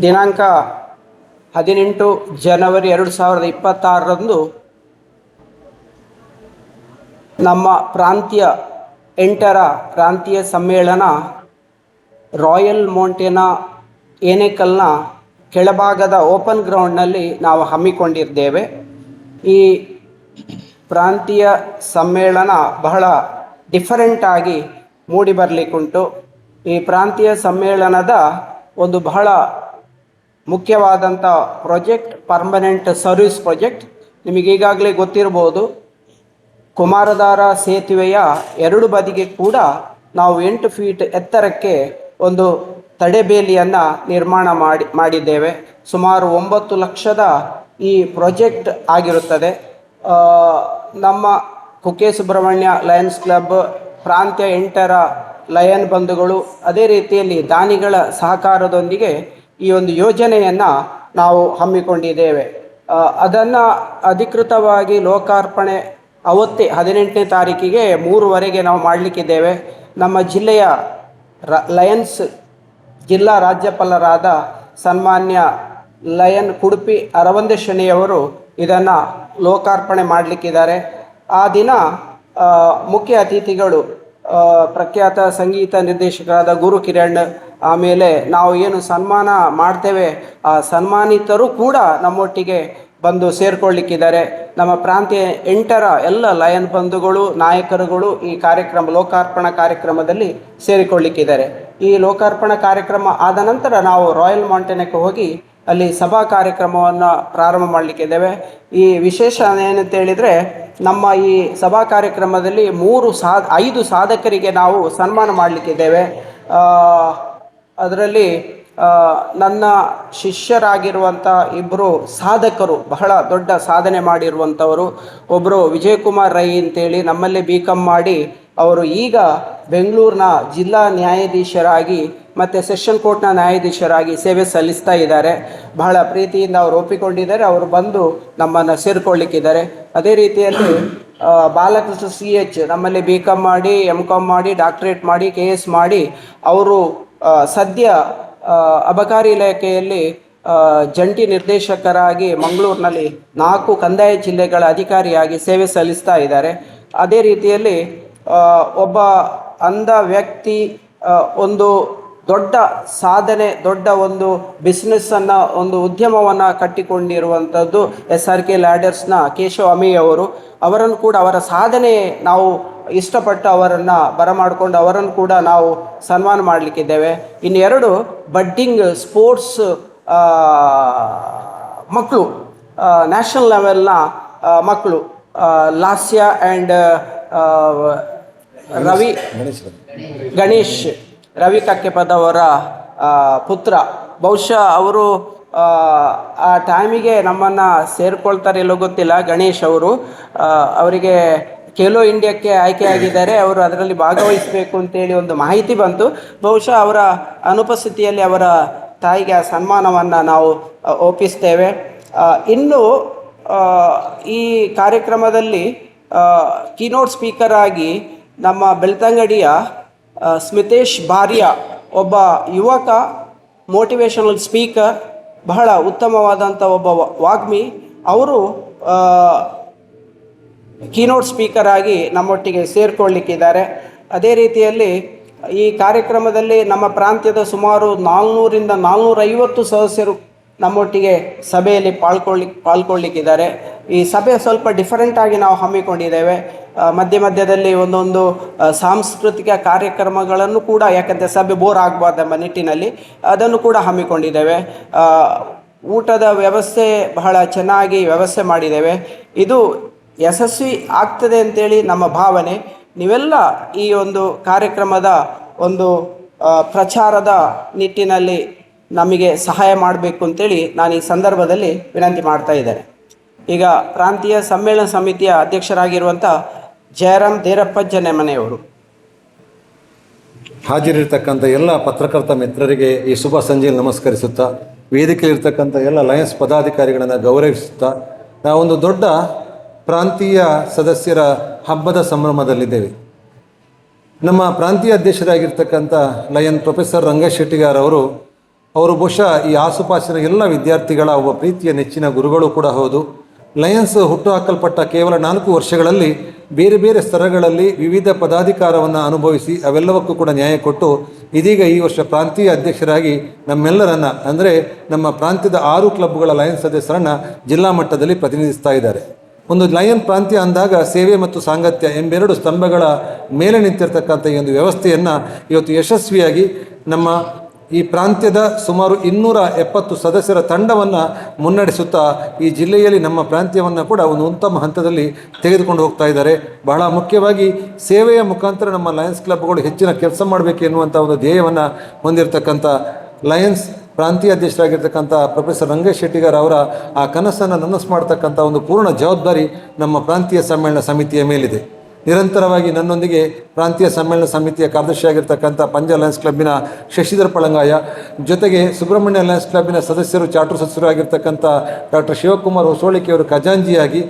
ದಿನಾಂಕ 18 ಜನವರಿ 2026ರಂದು ನಮ್ಮ ಪ್ರಾಂತ್ಯ 8ರ ಪ್ರಾಂತೀಯ ಸಮ್ಮೇಳನ ರಾಯಲ್ ಮೌಂಟೇನ್ ಏನೇಕಲ್ನ ಕೆಳಭಾಗದ ಓಪನ್ ಗ್ರೌಂಡ್ನಲ್ಲಿ ನಾವು ಹಮ್ಮಿಕೊಂಡಿದ್ದೇವೆ. ಈ ಪ್ರಾಂತೀಯ ಸಮ್ಮೇಳನ ಬಹಳ ಡಿಫರೆಂಟಾಗಿ ಮೂಡಿ ಬರಲಿಕ್ಕುಂಟು. ಈ ಪ್ರಾಂತೀಯ ಸಮ್ಮೇಳನದ ಒಂದು ಬಹಳ ಮುಖ್ಯವಾದಂಥ ಪ್ರಾಜೆಕ್ಟ್ ಪರ್ಮನೆಂಟ್ ಸರ್ವಿಸ್ ಪ್ರಾಜೆಕ್ಟ್. ನಿಮಗೀಗಾಗಲೇ ಗೊತ್ತಿರ್ಬೋದು, ಕುಮಾರಧಾರ ಸೇತುವೆಯ ಎರಡು ಬದಿಗೆ ಕೂಡ ನಾವು 8 ಫೀಟ್ ಎತ್ತರಕ್ಕೆ ಒಂದು ತಡೆಬೇಲಿಯನ್ನು ನಿರ್ಮಾಣ ಮಾಡಿದ್ದೇವೆ. ಸುಮಾರು 9 ಲಕ್ಷದ ಈ ಪ್ರಾಜೆಕ್ಟ್ ಆಗಿರುತ್ತದೆ. ನಮ್ಮ ಕುಕ್ಕೆ ಸುಬ್ರಹ್ಮಣ್ಯ ಲಯನ್ಸ್ ಕ್ಲಬ್, ಪ್ರಾಂತ್ಯ 8ರ ಲಯನ್ ಬಂಧುಗಳು, ಅದೇ ರೀತಿಯಲ್ಲಿ ದಾನಿಗಳ ಸಹಕಾರದೊಂದಿಗೆ ಈ ಒಂದು ಯೋಜನೆಯನ್ನು ನಾವು ಹಮ್ಮಿಕೊಂಡಿದ್ದೇವೆ. ಅದನ್ನು ಅಧಿಕೃತವಾಗಿ ಲೋಕಾರ್ಪಣೆ ಅವತ್ತೇ 18ನೇ ತಾರೀಕಿಗೆ 3ವರೆಗೆ ನಾವು ಮಾಡಲಿಕ್ಕಿದ್ದೇವೆ. ನಮ್ಮ ಜಿಲ್ಲೆಯ ಲಯನ್ಸ್ ಜಿಲ್ಲಾ ರಾಜ್ಯಪಾಲರಾದ ಸನ್ಮಾನ್ಯ ಲಯನ್ ಕುಡುಪಿ ಅರವಂದೆ ಶನಿಯವರು ಇದನ್ನು ಲೋಕಾರ್ಪಣೆ ಮಾಡಲಿಕ್ಕಿದ್ದಾರೆ. ಆ ದಿನ ಮುಖ್ಯ ಅತಿಥಿಗಳು ಪ್ರಖ್ಯಾತ ಸಂಗೀತ ನಿರ್ದೇಶಕರಾದ ಗುರು ಕಿರಣ್, ಆಮೇಲೆ ನಾವು ಏನು ಸನ್ಮಾನ ಮಾಡ್ತೇವೆ ಆ ಸನ್ಮಾನಿತರು ಕೂಡ ನಮ್ಮೊಟ್ಟಿಗೆ ಬಂದು ಸೇರಿಕೊಳ್ಳಿಕ್ಕಿದ್ದಾರೆ. ನಮ್ಮ ಪ್ರಾಂತ್ಯ 8ರ ಎಲ್ಲ ಲಯನ್ ಬಂಧುಗಳು, ನಾಯಕರುಗಳು ಈ ಲೋಕಾರ್ಪಣಾ ಕಾರ್ಯಕ್ರಮದಲ್ಲಿ ಸೇರಿಕೊಳ್ಳಿಕ್ಕಿದ್ದಾರೆ. ಈ ಲೋಕಾರ್ಪಣಾ ಕಾರ್ಯಕ್ರಮ ಆದ ನಂತರ ನಾವು ರಾಯಲ್ ಮೌಂಟೇನಕ್ಕೆ ಹೋಗಿ ಅಲ್ಲಿ ಸಭಾ ಕಾರ್ಯಕ್ರಮವನ್ನು ಪ್ರಾರಂಭ ಮಾಡಲಿಕ್ಕಿದ್ದೇವೆ. ಈ ವಿಶೇಷ ಏನಂತ ಹೇಳಿದರೆ, ನಮ್ಮ ಈ ಸಭಾ ಕಾರ್ಯಕ್ರಮದಲ್ಲಿ 5 ಸಾಧಕರಿಗೆ ನಾವು ಸನ್ಮಾನ ಮಾಡಲಿಕ್ಕಿದ್ದೇವೆ. ಅದರಲ್ಲಿ ನನ್ನ ಶಿಷ್ಯರಾಗಿರುವಂಥ 2 ಸಾಧಕರು, ಬಹಳ ದೊಡ್ಡ ಸಾಧನೆ ಮಾಡಿರುವಂಥವರು. ಒಬ್ಬರು ವಿಜಯಕುಮಾರ್ ರೈ ಅಂತೇಳಿ ನಮ್ಮಲ್ಲೇ BCom ಮಾಡಿ ಅವರು ಈಗ ಬೆಂಗಳೂರಿನ ಜಿಲ್ಲಾ ನ್ಯಾಯಾಧೀಶರಾಗಿ ಮತ್ತು ಸೆಷನ್ ಕೋರ್ಟ್ನ ನ್ಯಾಯಾಧೀಶರಾಗಿ ಸೇವೆ ಸಲ್ಲಿಸ್ತಾ ಇದ್ದಾರೆ. ಬಹಳ ಪ್ರೀತಿಯಿಂದ ಅವರು ಒಪ್ಪಿಕೊಂಡಿದ್ದಾರೆ. ಅವರು ಬಂದು ನಮ್ಮನ್ನು ಸೇರಿಕೊಳ್ಳಿಕ್ಕಿದ್ದಾರೆ. ಅದೇ ರೀತಿಯಲ್ಲಿ ಬಾಲಕೃಷ್ಣ CH ನಮ್ಮಲ್ಲಿ BCom ಮಾಡಿ MCom ಮಾಡಿ ಡಾಕ್ಟ್ರೇಟ್ ಮಾಡಿ KS ಮಾಡಿ ಅವರು ಸದ್ಯ ಅಬಕಾರಿ ಇಲಾಖೆಯಲ್ಲಿ ಜಂಟಿ ನಿರ್ದೇಶಕರಾಗಿ ಮಂಗಳೂರಿನಲ್ಲಿ 4 ಕಂದಾಯ ಜಿಲ್ಲೆಗಳ ಅಧಿಕಾರಿಯಾಗಿ ಸೇವೆ ಸಲ್ಲಿಸ್ತಾ ಇದ್ದಾರೆ. ಅದೇ ರೀತಿಯಲ್ಲಿ ಒಬ್ಬ ಅಂಧ ವ್ಯಕ್ತಿ ಒಂದು ದೊಡ್ಡ ಸಾಧನೆ, ದೊಡ್ಡ ಒಂದು ಬಿಸ್ನೆಸ್ಸನ್ನು, ಒಂದು ಉದ್ಯಮವನ್ನು ಕಟ್ಟಿಕೊಂಡಿರುವಂಥದ್ದು SRK ಲ್ಯಾಡರ್ಸ್ನ ಕೇಶವ್ ಅಮಿ ಅವರು. ಅವರನ್ನು ಕೂಡ ಅವರ ಸಾಧನೆ ನಾವು ಇಷ್ಟಪಟ್ಟು ಅವರನ್ನು ಬರಮಾಡಿಕೊಂಡು ಅವರನ್ನು ಕೂಡ ನಾವು ಸನ್ಮಾನ ಮಾಡಲಿಕ್ಕಿದ್ದೇವೆ. ಇನ್ನು 2 ಬಡ್ಡಿಂಗ್ ಸ್ಪೋರ್ಟ್ಸ್ ಮಕ್ಕಳು, ನ್ಯಾಷನಲ್ ಲೆವೆಲ್ನ ಮಕ್ಕಳು, ಲಾಸ್ಯ ಆ್ಯಂಡ್ ಗಣೇಶ್ ರವಿ ಕಕ್ಕೆಪದವರ ಪುತ್ರ. ಬಹುಶಃ ಅವರು ಆ ಟೈಮಿಗೆ ನಮ್ಮನ್ನು ಸೇರಿಕೊಳ್ತಾರೆ ಇಲ್ಲೋ ಗೊತ್ತಿಲ್ಲ. ಗಣೇಶ್ ಅವರು ಅವರಿಗೆ ಖೇಲೋ ಇಂಡಿಯಾಕ್ಕೆ ಆಯ್ಕೆಯಾಗಿದ್ದಾರೆ. ಅವರು ಅದರಲ್ಲಿ ಭಾಗವಹಿಸಬೇಕು ಅಂತೇಳಿ ಒಂದು ಮಾಹಿತಿ ಬಂತು. ಬಹುಶಃ ಅವರ ಅನುಪಸ್ಥಿತಿಯಲ್ಲಿ ಅವರ ತಾಯಿಗೆ ಆ ಸನ್ಮಾನವನ್ನು ನಾವು ಒಪ್ಪಿಸ್ತೇವೆ. ಇನ್ನು ಈ ಕಾರ್ಯಕ್ರಮದಲ್ಲಿ ಕೀನೋಟ್ ಸ್ಪೀಕರ್ ಆಗಿ ನಮ್ಮ ಬೆಳ್ತಂಗಡಿಯ ಸ್ಮಿತೇಶ್ ಬಾರಿಯಾ, ಒಬ್ಬ ಯುವಕ, ಮೋಟಿವೇಶನಲ್ ಸ್ಪೀಕರ್, ಬಹಳ ಉತ್ತಮವಾದಂಥ ಒಬ್ಬ ವಾಗ್ಮಿ, ಅವರು ಕೀನೋಟ್ ಸ್ಪೀಕರ್ ಆಗಿ ನಮ್ಮೊಟ್ಟಿಗೆ ಸೇರಿಕೊಳ್ಳಿಕ್ಕಿದ್ದಾರೆ. ಅದೇ ರೀತಿಯಲ್ಲಿ ಈ ಕಾರ್ಯಕ್ರಮದಲ್ಲಿ ನಮ್ಮ ಪ್ರಾಂತ್ಯದ ಸುಮಾರು 400ರಿಂದ 450 ಸದಸ್ಯರು ನಮ್ಮೊಟ್ಟಿಗೆ ಸಭೆಯಲ್ಲಿ ಪಾಲ್ಗೊಳ್ಳಿಕ್ಕಿದ್ದಾರೆ. ಈ ಸಭೆ ಸ್ವಲ್ಪ ಡಿಫರೆಂಟಾಗಿ ನಾವು ಹಮ್ಮಿಕೊಂಡಿದ್ದೇವೆ. ಮಧ್ಯದಲ್ಲಿ ಒಂದೊಂದು ಸಾಂಸ್ಕೃತಿಕ ಕಾರ್ಯಕ್ರಮಗಳನ್ನು ಕೂಡ, ಯಾಕಂದರೆ ಸಭೆ ಬೋರ್ ಆಗಬಾರ್ದೆಂಬ ನಿಟ್ಟಿನಲ್ಲಿ ಅದನ್ನು ಕೂಡ ಹಮ್ಮಿಕೊಂಡಿದ್ದೇವೆ. ಊಟದ ವ್ಯವಸ್ಥೆ ಬಹಳ ಚೆನ್ನಾಗಿ ವ್ಯವಸ್ಥೆ ಮಾಡಿದ್ದೇವೆ. ಇದು ಯಶಸ್ವಿ ಆಗ್ತದೆ ಅಂತೇಳಿ ನಮ್ಮ ಭಾವನೆ. ನೀವೆಲ್ಲ ಈ ಒಂದು ಕಾರ್ಯಕ್ರಮದ ಒಂದು ಪ್ರಚಾರದ ನಿಟ್ಟಿನಲ್ಲಿ ನಮಗೆ ಸಹಾಯ ಮಾಡಬೇಕು ಅಂತೇಳಿ ನಾನು ಈ ಸಂದರ್ಭದಲ್ಲಿ ವಿನಂತಿ ಮಾಡ್ತಾ ಇದ್ದೇನೆ. ಈಗ ಪ್ರಾಂತೀಯ ಸಮ್ಮೇಳನ ಸಮಿತಿಯ ಅಧ್ಯಕ್ಷರಾಗಿರುವಂಥ ಜಯರಾಮ್ ದೇರಪ್ಪಜ್ಜನೆ ಮನೆಯವರು. ಹಾಜರಿರ್ತಕ್ಕಂಥ ಎಲ್ಲ ಪತ್ರಕರ್ತ ಮಿತ್ರರಿಗೆ ಈ ಶುಭ ಸಂಜೆಯಲ್ಲಿ ನಮಸ್ಕರಿಸುತ್ತಾ, ವೇದಿಕೆಯಲ್ಲಿರ್ತಕ್ಕಂಥ ಎಲ್ಲ ಲಯನ್ಸ್ ಪದಾಧಿಕಾರಿಗಳನ್ನು ಗೌರವಿಸುತ್ತಾ, ನಾವೊಂದು ದೊಡ್ಡ ಪ್ರಾಂತೀಯ ಸದಸ್ಯರ ಹಬ್ಬದ ಸಂಭ್ರಮದಲ್ಲಿದ್ದೇವೆ. ನಮ್ಮ ಪ್ರಾಂತೀಯ ಅಧ್ಯಕ್ಷರಾಗಿರ್ತಕ್ಕಂಥ ಲಯನ್ ಪ್ರೊಫೆಸರ್ ರಂಗಶೆಟ್ಟಿಗಾರ್ ಅವರು ಅವರು ಬಹುಶಃ ಈ ಆಸುಪಾಸಿನ ಎಲ್ಲ ವಿದ್ಯಾರ್ಥಿಗಳ ಒಬ್ಬ ಪ್ರೀತಿಯ ನೆಚ್ಚಿನ ಗುರುಗಳು ಕೂಡ ಹೌದು. ಲಯನ್ಸ್ ಹುಟ್ಟುಹಾಕಲ್ಪಟ್ಟ ಕೇವಲ 4 ವರ್ಷಗಳಲ್ಲಿ ಬೇರೆ ಬೇರೆ ಸ್ತರಗಳಲ್ಲಿ ವಿವಿಧ ಪದಾಧಿಕಾರವನ್ನು ಅನುಭವಿಸಿ ಅವೆಲ್ಲವಕ್ಕೂ ಕೂಡ ನ್ಯಾಯ ಕೊಟ್ಟು ಇದೀಗ ಈ ವರ್ಷ ಪ್ರಾಂತೀಯ ಅಧ್ಯಕ್ಷರಾಗಿ ನಮ್ಮೆಲ್ಲರನ್ನ ಅಂದರೆ ನಮ್ಮ ಪ್ರಾಂತ್ಯದ 6 ಕ್ಲಬ್ಗಳ ಲಯನ್ಸ್ ಸದಸ್ಯರನ್ನು ಜಿಲ್ಲಾ ಮಟ್ಟದಲ್ಲಿ ಪ್ರತಿನಿಧಿಸ್ತಾ ಇದ್ದಾರೆ. ಒಂದು ಲಯನ್ ಪ್ರಾಂತ್ಯ ಅಂದಾಗ ಸೇವೆ ಮತ್ತು ಸಾಂಗತ್ಯ ಎಂಬೆರಡು ಸ್ತಂಭಗಳ ಮೇಲೆ ನಿಂತಿರ್ತಕ್ಕಂಥ ಈ ಒಂದು ವ್ಯವಸ್ಥೆಯನ್ನು ಇವತ್ತು ಯಶಸ್ವಿಯಾಗಿ ನಮ್ಮ ಈ ಪ್ರಾಂತ್ಯದ ಸುಮಾರು 270 ಸದಸ್ಯರ ತಂಡವನ್ನು ಮುನ್ನಡೆಸುತ್ತಾ ಈ ಜಿಲ್ಲೆಯಲ್ಲಿ ನಮ್ಮ ಪ್ರಾಂತ್ಯವನ್ನು ಕೂಡ ಒಂದು ಉತ್ತಮ ಹಂತದಲ್ಲಿ ತೆಗೆದುಕೊಂಡು ಹೋಗ್ತಾ ಇದ್ದಾರೆ. ಬಹಳ ಮುಖ್ಯವಾಗಿ ಸೇವೆಯ ಮುಖಾಂತರ ನಮ್ಮ ಲಯನ್ಸ್ ಕ್ಲಬ್ಗಳು ಹೆಚ್ಚಿನ ಕೆಲಸ ಮಾಡಬೇಕು ಎನ್ನುವಂಥ ಒಂದು ಧ್ಯೇಯವನ್ನು ಹೊಂದಿರತಕ್ಕಂಥ ಲಯನ್ಸ್ ಪ್ರಾಂತೀಯ ಅಧ್ಯಕ್ಷರಾಗಿರ್ತಕ್ಕಂಥ ಪ್ರೊಫೆಸರ್ ರಂಗೇಶ್ ಶೆಟ್ಟಿಗಾರ್ ಅವರ ಆ ಕನಸನ್ನು ನನಸು ಮಾಡ್ತಕ್ಕಂಥ ಒಂದು ಪೂರ್ಣ ಜವಾಬ್ದಾರಿ ನಮ್ಮ ಪ್ರಾಂತೀಯ ಸಮ್ಮೇಳನ ಸಮಿತಿಯ ಮೇಲಿದೆ. ನಿರಂತರವಾಗಿ ನನ್ನೊಂದಿಗೆ ಪ್ರಾಂತೀಯ ಸಮ್ಮೇಳನ ಸಮಿತಿಯ ಕಾರ್ಯದರ್ಶಿಯಾಗಿರ್ತಕ್ಕಂಥ ಪಂಜ ಲಯನ್ಸ್ ಕ್ಲಬ್ಬಿನ ಶಶಿಧರ್ ಪಳಂಗಾಯ, ಜೊತೆಗೆ ಸುಬ್ರಹ್ಮಣ್ಯ ಲಯನ್ಸ್ ಕ್ಲಬ್ಬಿನ ಸದಸ್ಯರು ಚಾರ್ಟರ್ ಸದಸ್ಯರು ಆಗಿರ್ತಕ್ಕಂಥ ಡಾಕ್ಟರ್ ಶಿವಕುಮಾರ್ ಹೊಸೋಳಿಕೆಯವರು ಖಜಾಂಜಿಯಾಗಿ,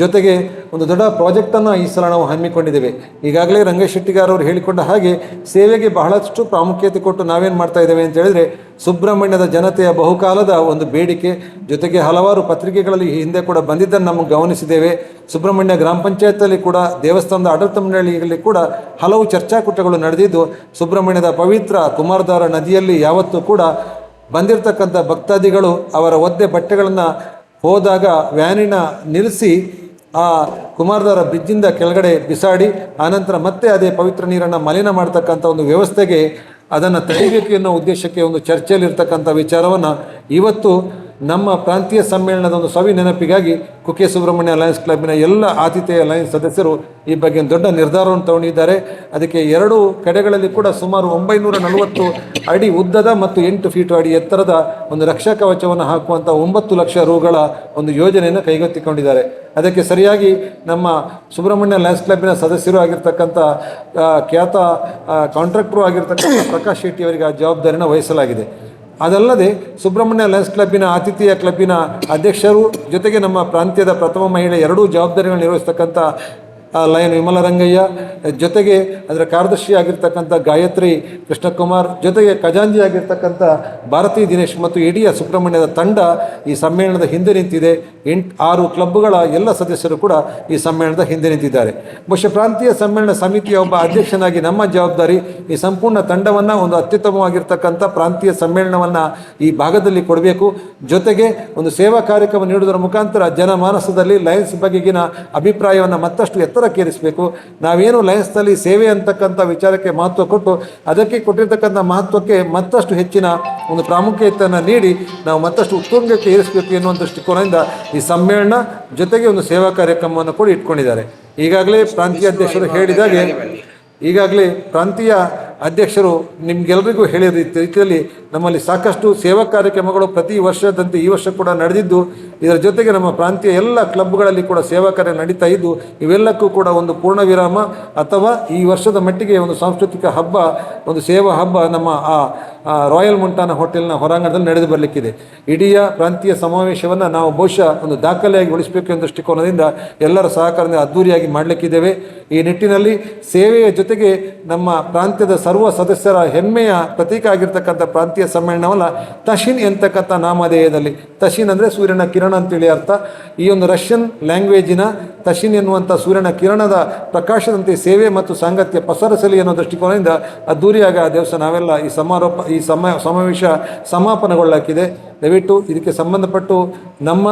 ಜೊತೆಗೆ ಒಂದು ದೊಡ್ಡ ಪ್ರಾಜೆಕ್ಟನ್ನು ಈ ಸಲ ನಾವು ಹಮ್ಮಿಕೊಂಡಿದ್ದೇವೆ. ಈಗಾಗಲೇ ರಂಗೇಶ್ ಶೆಟ್ಟಿಗಾರ್ ಅವರು ಹೇಳಿಕೊಂಡ ಹಾಗೆ ಸೇವೆಗೆ ಬಹಳಷ್ಟು ಪ್ರಾಮುಖ್ಯತೆ ಕೊಟ್ಟು ನಾವೇನು ಮಾಡ್ತಾ ಇದ್ದೇವೆ ಅಂತ ಹೇಳಿದರೆ, ಸುಬ್ರಹ್ಮಣ್ಯದ ಜನತೆಯ ಬಹುಕಾಲದ ಒಂದು ಬೇಡಿಕೆ, ಜೊತೆಗೆ ಹಲವಾರು ಪತ್ರಿಕೆಗಳಲ್ಲಿ ಹಿಂದೆ ಕೂಡ ಬಂದಿದ್ದನ್ನು ನಮಗೆ ಗಮನಿಸಿದ್ದೇವೆ. ಸುಬ್ರಹ್ಮಣ್ಯ ಗ್ರಾಮ ಪಂಚಾಯತಲ್ಲಿ ಕೂಡ ದೇವಸ್ಥಾನದ ಆಡಳಿತ ಮಂಡಳಿಯಲ್ಲಿ ಕೂಡ ಹಲವು ಚರ್ಚಾಕೂಟಗಳು ನಡೆದಿದ್ದು, ಸುಬ್ರಹ್ಮಣ್ಯದ ಪವಿತ್ರ ಕುಮಾರಧಾರ ನದಿಯಲ್ಲಿ ಯಾವತ್ತೂ ಕೂಡ ಬಂದಿರತಕ್ಕಂಥ ಭಕ್ತಾದಿಗಳು ಅವರ ಒದ್ದೆ ಬಟ್ಟೆಗಳನ್ನು ಹೋದಾಗ ವ್ಯಾನಿನ ನಿಲ್ಲಿಸಿ ಆ ಕುಮಾರಧಾರ ಬ್ರಿಡ್ಜಿಂದ ಕೆಳಗಡೆ ಬಿಸಾಡಿ ಆನಂತರ ಮತ್ತೆ ಅದೇ ಪವಿತ್ರ ನೀರನ್ನು ಮಲಿನ ಮಾಡ್ತಕ್ಕಂಥ ಒಂದು ವ್ಯವಸ್ಥೆಗೆ ಅದನ್ನು ತಡೆಯಬೇಕು ಎನ್ನುವ ಉದ್ದೇಶಕ್ಕೆ ಒಂದು ಚರ್ಚೆಯಲ್ಲಿರ್ತಕ್ಕಂಥ ವಿಚಾರವನ್ನು ಇವತ್ತು ನಮ್ಮ ಪ್ರಾಂತೀಯ ಸಮ್ಮೇಳನದ ಒಂದು ಸವಿ ನೆನಪಿಗಾಗಿ ಕುಕ್ಕೆ ಸುಬ್ರಹ್ಮಣ್ಯ ಲಯನ್ಸ್ ಕ್ಲಬ್ಬಿನ ಎಲ್ಲ ಆತಿಥೇಯ ಲಯನ್ಸ್ ಸದಸ್ಯರು ಈ ಬಗ್ಗೆ ದೊಡ್ಡ ನಿರ್ಧಾರವನ್ನು ತಗೊಂಡಿದ್ದಾರೆ. ಅದಕ್ಕೆ 2 ಕಡೆಗಳಲ್ಲಿ ಕೂಡ ಸುಮಾರು 940 ಅಡಿ ಉದ್ದದ ಮತ್ತು 8 ಫೀಟ್ ಅಡಿ ಎತ್ತರದ ಒಂದು ರಕ್ಷಾ ಕವಚವನ್ನು ಹಾಕುವಂಥ 9 ಲಕ್ಷ ರೂಗಳ ಒಂದು ಯೋಜನೆಯನ್ನು ಕೈಗೆತ್ತಿಕೊಂಡಿದ್ದಾರೆ. ಅದಕ್ಕೆ ಸರಿಯಾಗಿ ನಮ್ಮ ಸುಬ್ರಹ್ಮಣ್ಯ ಲಯನ್ಸ್ ಕ್ಲಬ್ಬಿನ ಸದಸ್ಯರು ಆಗಿರ್ತಕ್ಕಂಥ ಖ್ಯಾತ ಕಾಂಟ್ರಾಕ್ಟರು ಆಗಿರ್ತಕ್ಕಂಥ ಪ್ರಕಾಶ್ ಶೆಟ್ಟಿ ಅವರಿಗೆ ಆ ಜವಾಬ್ದಾರಿನ ವಹಿಸಲಾಗಿದೆ. ಅದಲ್ಲದೆ ಸುಬ್ರಹ್ಮಣ್ಯ ಲಯನ್ಸ್ ಕ್ಲಬ್ಬಿನ ಆತಿಥೇಯ ಕ್ಲಬ್ಬಿನ ಅಧ್ಯಕ್ಷರು ಜೊತೆಗೆ ನಮ್ಮ ಪ್ರಾಂತ್ಯದ ಪ್ರಥಮ ಮಹಿಳೆ 2 ಜವಾಬ್ದಾರಿಗಳನ್ನು ನಿರ್ವಹಿಸ್ತಕ್ಕಂಥ ಲಯನ್ ವಿಮಲರಂಗಯ್ಯ, ಜೊತೆಗೆ ಅದರ ಕಾರ್ಯದರ್ಶಿ ಆಗಿರ್ತಕ್ಕಂಥ ಗಾಯತ್ರಿ ಕೃಷ್ಣಕುಮಾರ್, ಜೊತೆಗೆ ಖಜಾಂಜಿ ಆಗಿರ್ತಕ್ಕಂಥ ಭಾರತಿ ದಿನೇಶ್ ಮತ್ತು ಇಡೀ ಸುಬ್ರಹ್ಮಣ್ಯದ ತಂಡ ಈ ಸಮ್ಮೇಳನದ ಹಿಂದೆ ನಿಂತಿದೆ. 6 ಕ್ಲಬ್ಗಳ ಎಲ್ಲ ಸದಸ್ಯರು ಕೂಡ ಈ ಸಮ್ಮೇಳನದ ಹಿಂದೆ ನಿಂತಿದ್ದಾರೆ. ಬಹುಶಃ ಪ್ರಾಂತೀಯ ಸಮ್ಮೇಳನ ಸಮಿತಿಯ ಒಬ್ಬ ಅಧ್ಯಕ್ಷನಾಗಿ ನಮ್ಮ ಜವಾಬ್ದಾರಿ ಈ ಸಂಪೂರ್ಣ ತಂಡವನ್ನು ಒಂದು ಅತ್ಯುತ್ತಮವಾಗಿರ್ತಕ್ಕಂಥ ಪ್ರಾಂತೀಯ ಸಮ್ಮೇಳನವನ್ನು ಈ ಭಾಗದಲ್ಲಿ ಕೊಡಬೇಕು. ಜೊತೆಗೆ ಒಂದು ಸೇವಾ ಕಾರ್ಯಕ್ರಮ ನೀಡುವುದರ ಮುಖಾಂತರ ಜನಮಾನಸದಲ್ಲಿ ಲಯನ್ಸ್ ಬಗೆಗಿನ ಅಭಿಪ್ರಾಯವನ್ನು ಮತ್ತಷ್ಟು ಎತ್ತರಕ್ಕೇರಿಸಬೇಕು. ನಾವೇನು ಲಯನ್ಸ್ನಲ್ಲಿ ಸೇವೆ ಅಂತಕ್ಕಂಥ ವಿಚಾರಕ್ಕೆ ಮಹತ್ವ ಕೊಟ್ಟು ಅದಕ್ಕೆ ಕೊಟ್ಟಿರ್ತಕ್ಕಂಥ ಮಹತ್ವಕ್ಕೆ ಮತ್ತಷ್ಟು ಹೆಚ್ಚಿನ ಒಂದು ಪ್ರಾಮುಖ್ಯತೆಯನ್ನು ನೀಡಿ ನಾವು ಮತ್ತಷ್ಟು ಉತ್ತುಂಗಕ್ಕೆ ಏರಿಸಬೇಕು ಎನ್ನುವ ದೃಷ್ಟಿಕೋನದಿಂದ ಈ ಸಮ್ಮೇಳನ ಜೊತೆಗೆ ಒಂದು ಸೇವಾ ಕಾರ್ಯಕ್ರಮವನ್ನು ಕೂಡ ಇಟ್ಕೊಂಡಿದ್ದಾರೆ. ಈಗಾಗಲೇ ಪ್ರಾಂತೀಯ ಅಧ್ಯಕ್ಷರು ಹೇಳಿದಾಗೆ ಪ್ರಾಂತೀಯ ಅಧ್ಯಕ್ಷರು ನಿಮಗೆಲ್ಲರಿಗೂ ಹೇಳಿದ ರೀತಿಯಲ್ಲಿ ನಮ್ಮಲ್ಲಿ ಸಾಕಷ್ಟು ಸೇವಾ ಕಾರ್ಯಕ್ರಮಗಳು ಪ್ರತಿ ವರ್ಷದಂತೆ ಈ ವರ್ಷ ಕೂಡ ನಡೆದಿದ್ದು, ಇದರ ಜೊತೆಗೆ ನಮ್ಮ ಪ್ರಾಂತೀಯ ಎಲ್ಲ ಕ್ಲಬ್ಗಳಲ್ಲಿ ಕೂಡ ಸೇವಾ ಕಾರ್ಯ ನಡೀತಾ ಇದ್ದು, ಇವೆಲ್ಲಕ್ಕೂ ಕೂಡ ಒಂದು ಪೂರ್ಣ ವಿರಾಮ ಅಥವಾ ಈ ವರ್ಷದ ಮಟ್ಟಿಗೆ ಒಂದು ಸಾಂಸ್ಕೃತಿಕ ಹಬ್ಬ, ಒಂದು ಸೇವಾ ಹಬ್ಬ ನಮ್ಮ ರಾಯಲ್ ಮುಂಟಾನ ಹೋಟೆಲ್ನ ಹೊರಾಂಗಣದಲ್ಲಿ ನಡೆದು ಬರಲಿಕ್ಕಿದೆ. ಇಡೀ ಪ್ರಾಂತೀಯ ಸಮಾವೇಶವನ್ನು ನಾವು ಬಹುಶಃ ಒಂದು ದಾಖಲೆಯಾಗಿ ಉಳಿಸಬೇಕು ಎಂಬ ದೃಷ್ಟಿಕೋನದಿಂದ ಎಲ್ಲರ ಸಹಕಾರದಿಂದ ಅದ್ದೂರಿಯಾಗಿ ಮಾಡಲಿಕ್ಕಿದ್ದೇವೆ. ಈ ನಿಟ್ಟಿನಲ್ಲಿ ಸೇವೆಯ ಜೊತೆಗೆ ನಮ್ಮ ಪ್ರಾಂತ್ಯದ ಸರ್ವ ಸದಸ್ಯರ ಹೆಮ್ಮೆಯ ಪ್ರತೀಕ ಆಗಿರ್ತಕ್ಕಂಥ ಪ್ರಾಂತೀಯ ಸಮ್ಮೇಳನವಲ್ಲ ತಶಿನ್ ಎಂತಕ್ಕಂಥ ನಾಮಧೇಯದಲ್ಲಿ, ತಶಿನ್ ಅಂದರೆ ಸೂರ್ಯನ ಕಿರಣ ಅಂತೇಳಿ ಅರ್ಥ. ಈ ಒಂದು ರಷ್ಯನ್ ಲ್ಯಾಂಗ್ವೇಜಿನ ತಶಿನ್ ಎನ್ನುವಂಥ ಸೂರ್ಯನ ಕಿರಣದ ಪ್ರಕಾಶದಂತೆ ಸೇವೆ ಮತ್ತು ಸಾಂಗತ್ಯ ಪಸರಿಸಲಿ ಅನ್ನೋ ದೃಷ್ಟಿಕೋನದಿಂದ ಅದ್ದೂರಿಯಾಗಿ ಆ ದಿವಸ ನಾವೆಲ್ಲ ಈ ಸಮಾವೇಶ ಸಮಾಪನಗೊಳ್ಳಕ್ಕಿದೆ. ದಯವಿಟ್ಟು ಇದಕ್ಕೆ ಸಂಬಂಧಪಟ್ಟು ನಮ್ಮ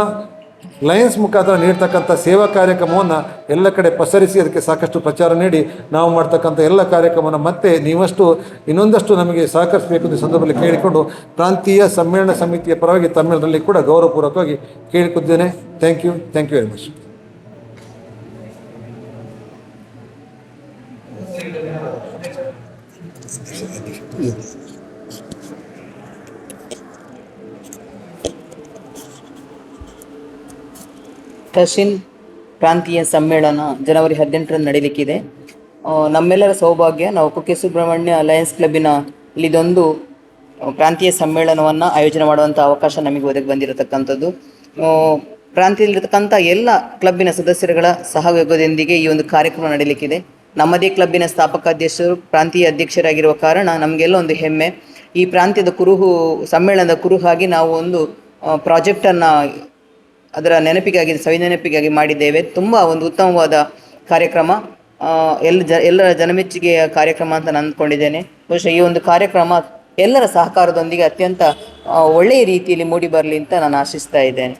ಲಯನ್ಸ್ ಮುಖಾಂತರ ನೀಡ್ತಕ್ಕಂಥ ಸೇವಾ ಕಾರ್ಯಕ್ರಮವನ್ನು ಎಲ್ಲ ಕಡೆ ಪಸರಿಸಿ ಅದಕ್ಕೆ ಸಾಕಷ್ಟು ಪ್ರಚಾರ ನೀಡಿ ನಾವು ಮಾಡ್ತಕ್ಕಂಥ ಎಲ್ಲ ಕಾರ್ಯಕ್ರಮವನ್ನು ಮತ್ತೆ ನೀವಷ್ಟು ಇನ್ನೊಂದಷ್ಟು ನಮಗೆ ಸಹಕರಿಸಬೇಕು ಅಂತ ಸಂದರ್ಭದಲ್ಲಿ ಕೇಳಿಕೊಂಡು ಪ್ರಾಂತೀಯ ಸಮ್ಮೇಳನ ಸಮಿತಿಯ ಪರವಾಗಿ ತಮ್ಮೆಲ್ಲರಲ್ಲಿ ಕೂಡ ಗೌರವಪೂರ್ವಕವಾಗಿ ಕೇಳಿಕೊದ್ದೇನೆ. Thank you very much. ತಶಿನ್ ಪ್ರಾಂತೀಯ ಸಮ್ಮೇಳನ ಜನವರಿ 18ರಂದು ನಡೀಲಿಕ್ಕಿದೆ. ನಮ್ಮೆಲ್ಲರ ಸೌಭಾಗ್ಯ, ನಾವು ಕುಕ್ಕೆ ಸುಬ್ರಹ್ಮಣ್ಯ ಲಯನ್ಸ್ ಕ್ಲಬ್ಬಿನ ಇಲ್ಲಿದೊಂದು ಪ್ರಾಂತೀಯ ಸಮ್ಮೇಳನವನ್ನು ಆಯೋಜನೆ ಮಾಡುವಂಥ ಅವಕಾಶ ನಮಗೆ ಒದಗಿ ಬಂದಿರತಕ್ಕಂಥದ್ದು. ಪ್ರಾಂತ್ಯದಲ್ಲಿರ್ತಕ್ಕಂಥ ಎಲ್ಲ ಕ್ಲಬ್ಬಿನ ಸದಸ್ಯರುಗಳ ಸಹಯೋಗದೊಂದಿಗೆ ಈ ಒಂದು ಕಾರ್ಯಕ್ರಮ ನಡೀಲಿಕ್ಕಿದೆ. ನಮ್ಮದೇ ಕ್ಲಬ್ಬಿನ ಸ್ಥಾಪಕ ಅಧ್ಯಕ್ಷರು ಪ್ರಾಂತೀಯ ಅಧ್ಯಕ್ಷರಾಗಿರುವ ಕಾರಣ ನಮಗೆಲ್ಲ ಒಂದು ಹೆಮ್ಮೆ. ಈ ಪ್ರಾಂತ್ಯದ ಕುರುಹು ಸಮ್ಮೇಳನದ ಕುರುಹಾಗಿ ನಾವು ಒಂದು ಪ್ರಾಜೆಕ್ಟನ್ನು ಅದರ ನೆನಪಿಗಾಗಿ ಸವಿನೆನಪಿಗಾಗಿ ಮಾಡಿದ್ದೇವೆ. ತುಂಬ ಒಂದು ಉತ್ತಮವಾದ ಕಾರ್ಯಕ್ರಮ, ಎಲ್ಲರ ಜನಮೆಚ್ಚುಗೆಯ ಕಾರ್ಯಕ್ರಮ ಅಂತ ನಾನು ಅಂದ್ಕೊಂಡಿದ್ದೇನೆ. ಬಹುಶಃ ಈ ಒಂದು ಕಾರ್ಯಕ್ರಮ ಎಲ್ಲರ ಸಹಕಾರದೊಂದಿಗೆ ಅತ್ಯಂತ ಒಳ್ಳೆಯ ರೀತಿಯಲ್ಲಿ ಮೂಡಿ ಬರಲಿ ಅಂತ ನಾನು ಆಶಿಸ್ತಾ ಇದ್ದೇನೆ.